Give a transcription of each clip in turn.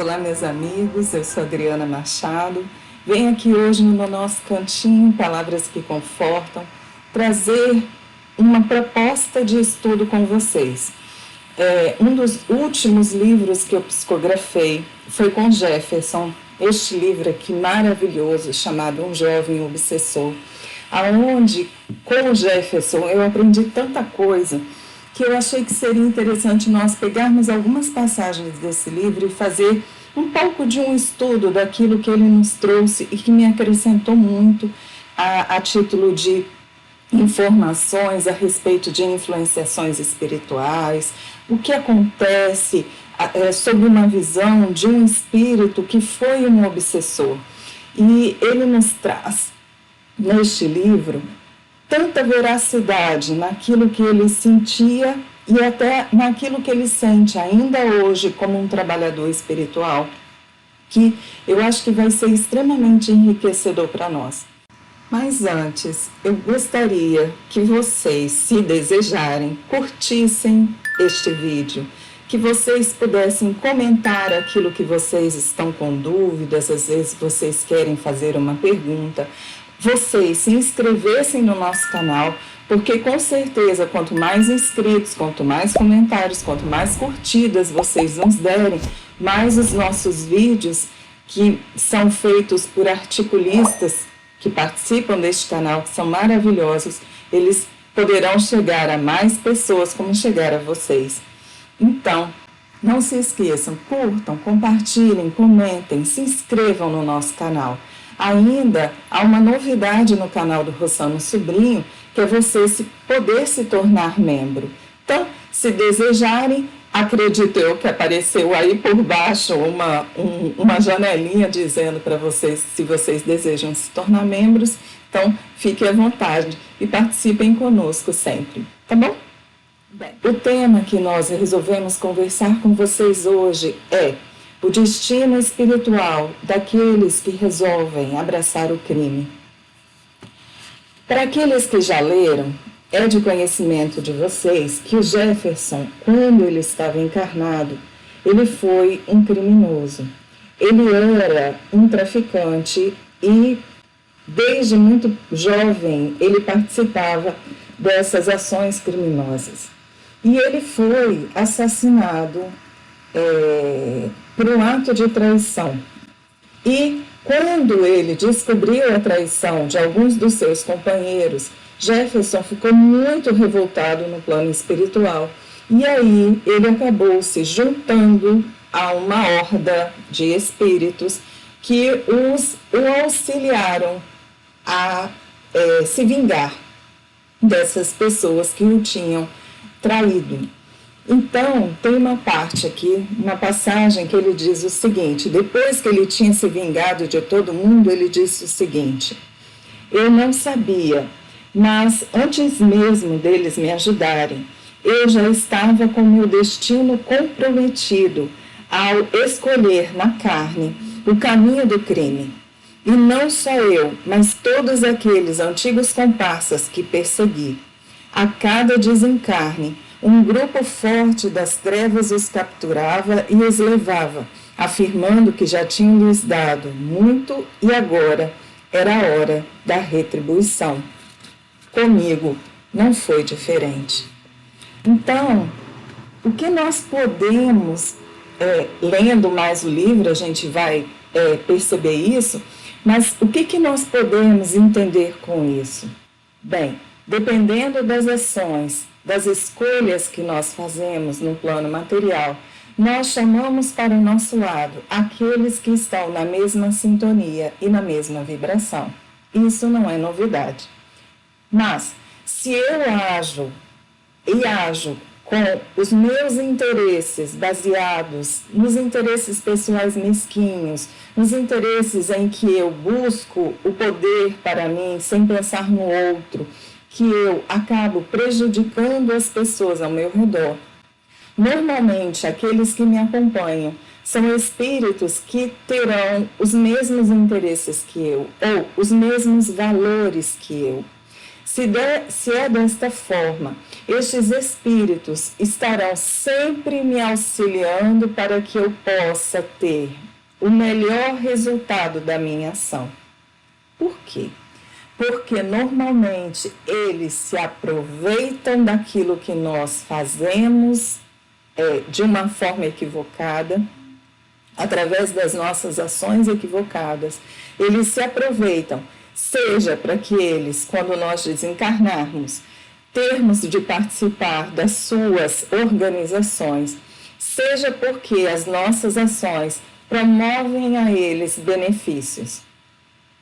Olá, meus amigos, eu sou Adriana Machado. Venho aqui hoje no nosso cantinho Palavras que Confortam trazer uma proposta de estudo com vocês. Um dos últimos livros que eu psicografei foi com Jefferson, este livro aqui maravilhoso chamado Um Jovem Obsessor, aonde com o Jefferson eu aprendi tanta coisa que eu achei que seria interessante nós pegarmos algumas passagens desse livro e fazer um pouco de um estudo daquilo que ele nos trouxe e que me acrescentou muito a título de informações a respeito de influenciações espirituais, o que acontece sob uma visão de um espírito que foi um obsessor. E ele nos traz, neste livro, tanta veracidade naquilo que ele sentia e até naquilo que ele sente ainda hoje como um trabalhador espiritual, que eu acho que vai ser extremamente enriquecedor para nós. Mas antes, eu gostaria que vocês, se desejarem, curtissem este vídeo, que vocês pudessem comentar aquilo que vocês estão com dúvidas, às vezes vocês querem fazer uma pergunta, vocês se inscrevessem no nosso canal, porque com certeza quanto mais inscritos, quanto mais comentários, quanto mais curtidas vocês nos derem, mais os nossos vídeos que são feitos por articulistas que participam deste canal, que são maravilhosos, eles poderão chegar a mais pessoas como chegar a vocês. Então, não se esqueçam, curtam, compartilhem, comentem, se inscrevam no nosso canal. Ainda há uma novidade no canal do Rossano Sobrinho, que é você poder se tornar membro. Então, se desejarem, acredito eu que apareceu aí por baixo uma janelinha dizendo para vocês se vocês desejam se tornar membros. Então, fiquem à vontade e participem conosco sempre, tá bom? Bem, o tema que nós resolvemos conversar com vocês hoje é o destino espiritual daqueles que resolvem abraçar o crime. Para aqueles que já leram, é de conhecimento de vocês que o Jefferson, quando ele estava encarnado, ele foi um criminoso. Ele era um traficante e, desde muito jovem, ele participava dessas ações criminosas. E ele foi assassinado por um ato de traição. E quando ele descobriu a traição de alguns dos seus companheiros, Jefferson ficou muito revoltado no plano espiritual. E aí ele acabou se juntando a uma horda de espíritos que o auxiliaram a se vingar dessas pessoas que o tinham traído. Então, tem uma parte aqui, uma passagem que ele diz o seguinte: depois que ele tinha se vingado de todo mundo, ele disse o seguinte: eu não sabia, mas antes mesmo deles me ajudarem, eu já estava com meu destino comprometido ao escolher na carne o caminho do crime. E não só eu, mas todos aqueles antigos comparsas que persegui. A cada desencarne, um grupo forte das trevas os capturava e os levava, afirmando que já tinham lhes dado muito e agora era a hora da retribuição. Comigo não foi diferente. Então, o que nós podemos, lendo mais o livro, a gente vai perceber isso, mas o que nós podemos entender com isso? Bem, dependendo das ações, das escolhas que nós fazemos no plano material, nós chamamos para o nosso lado aqueles que estão na mesma sintonia e na mesma vibração. Isso não é novidade. Mas, se eu ajo com os meus interesses baseados nos interesses pessoais mesquinhos, nos interesses em que eu busco o poder para mim sem pensar no outro, que eu acabo prejudicando as pessoas ao meu redor. Normalmente, aqueles que me acompanham são espíritos que terão os mesmos interesses que eu, ou os mesmos valores que eu. Se é desta forma, estes espíritos estarão sempre me auxiliando para que eu possa ter o melhor resultado da minha ação. Por quê? Porque normalmente eles se aproveitam daquilo que nós fazemos de uma forma equivocada, através das nossas ações equivocadas. Eles se aproveitam, seja para que eles, quando nós desencarnarmos, termos de participar das suas organizações, seja porque as nossas ações promovem a eles benefícios.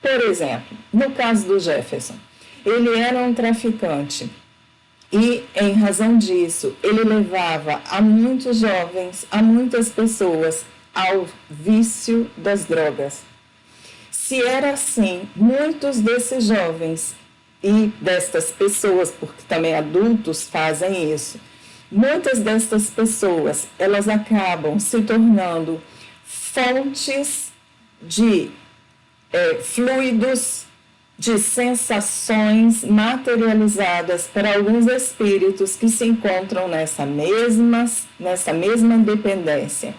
Por exemplo, no caso do Jefferson, ele era um traficante e, em razão disso, ele levava a muitos jovens, a muitas pessoas ao vício das drogas. Se era assim, muitos desses jovens e destas pessoas, porque também adultos fazem isso, muitas destas pessoas, elas acabam se tornando fontes de fluidos, de sensações materializadas para alguns espíritos que se encontram nessa mesma dependência.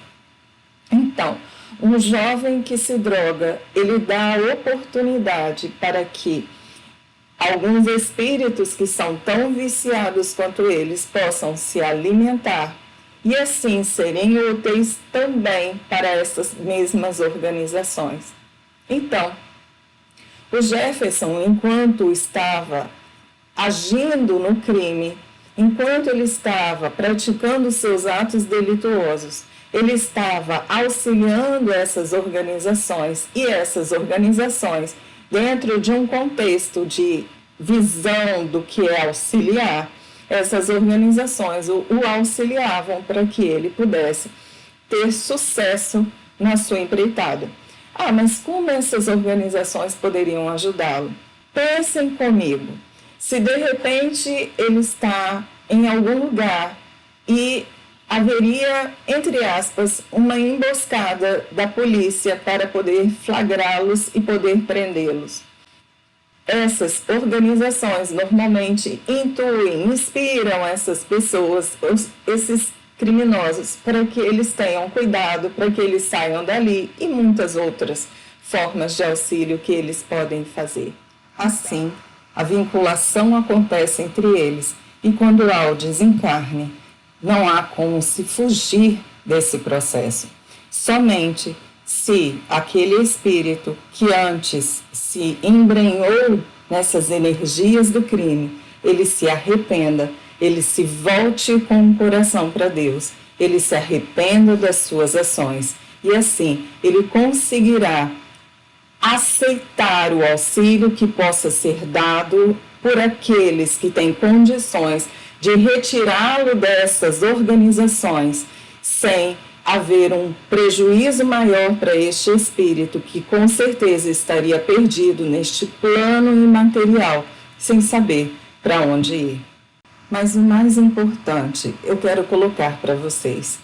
Então, um jovem que se droga, ele dá a oportunidade para que alguns espíritos que são tão viciados quanto eles possam se alimentar e assim serem úteis também para essas mesmas organizações. Então, o Jefferson, enquanto estava agindo no crime, enquanto ele estava praticando seus atos delituosos, ele estava auxiliando essas organizações, e essas organizações, dentro de um contexto de visão do que é auxiliar, essas organizações o auxiliavam para que ele pudesse ter sucesso na sua empreitada. Mas como essas organizações poderiam ajudá-lo? Pensem comigo. Se de repente ele está em algum lugar e haveria, entre aspas, uma emboscada da polícia para poder flagrá-los e poder prendê-los. Essas organizações normalmente intuem, inspiram essas pessoas, esses criminosos, para que eles tenham cuidado, para que eles saiam dali e muitas outras formas de auxílio que eles podem fazer. Assim, a vinculação acontece entre eles e quando há o desencarne, não há como se fugir desse processo. Somente se aquele espírito que antes se embrenhou nessas energias do crime, ele se arrependa, ele se volte com o coração para Deus, ele se arrependa das suas ações e assim ele conseguirá aceitar o auxílio que possa ser dado por aqueles que têm condições de retirá-lo dessas organizações sem haver um prejuízo maior para este espírito que com certeza estaria perdido neste plano imaterial, sem saber para onde ir. Mas o mais importante, eu quero colocar para vocês,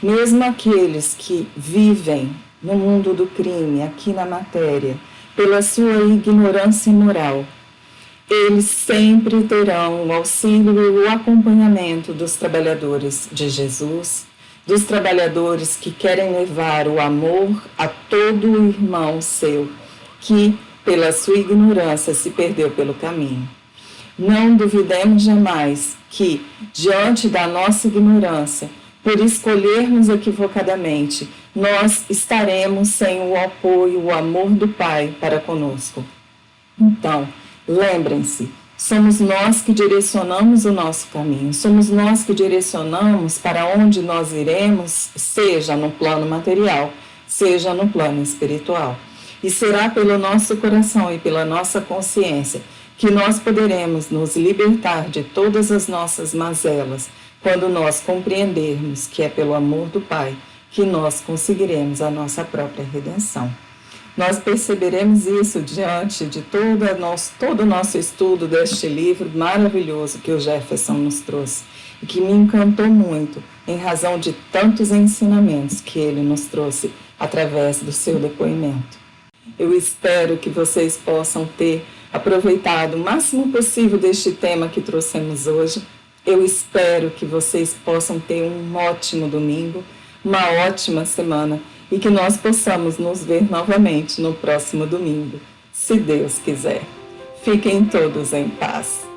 mesmo aqueles que vivem no mundo do crime, aqui na matéria, pela sua ignorância moral, eles sempre terão o auxílio e o acompanhamento dos trabalhadores de Jesus, dos trabalhadores que querem levar o amor a todo irmão seu, que pela sua ignorância se perdeu pelo caminho. Não duvidemos jamais que, diante da nossa ignorância, por escolhermos equivocadamente, nós estaremos sem o apoio, o amor do Pai para conosco. Então, lembrem-se, somos nós que direcionamos o nosso caminho, somos nós que direcionamos para onde nós iremos, seja no plano material, seja no plano espiritual. E será pelo nosso coração e pela nossa consciência que nós poderemos nos libertar de todas as nossas mazelas, quando nós compreendermos que é pelo amor do Pai que nós conseguiremos a nossa própria redenção. Nós perceberemos isso diante de todo o nosso estudo deste livro maravilhoso que o Jefferson nos trouxe e que me encantou muito em razão de tantos ensinamentos que ele nos trouxe através do seu depoimento. Eu espero que vocês possam ter aproveitado o máximo possível deste tema que trouxemos hoje. Eu espero que vocês possam ter um ótimo domingo, uma ótima semana e que nós possamos nos ver novamente no próximo domingo, se Deus quiser. Fiquem todos em paz.